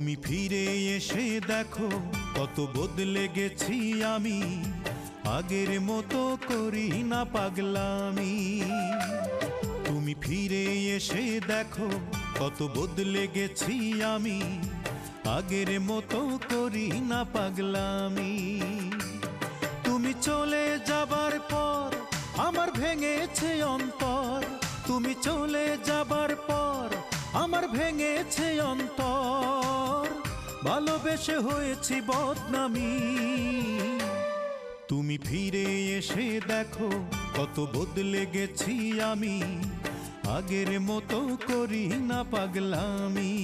তুমি ফিরে এসে দেখো কত বদলে গেছি আমি, আগের মতো করি না পাগলামি। তুমি ফিরে এসে দেখো কত বদলে গেছি আমি, আগের মতো করি না পাগলামি। তুমি চলে যাবার পর আমার ভেঙেছে অন্তর, তুমি চলে যাবার পর আমার ভেঙেছে অন্তর, ভালোবেসে হয়েছি বদনামি। তুমি ফিরে এসে দেখো কত বদলে গেছি আমি, আগের মতো করি না পাগলামি।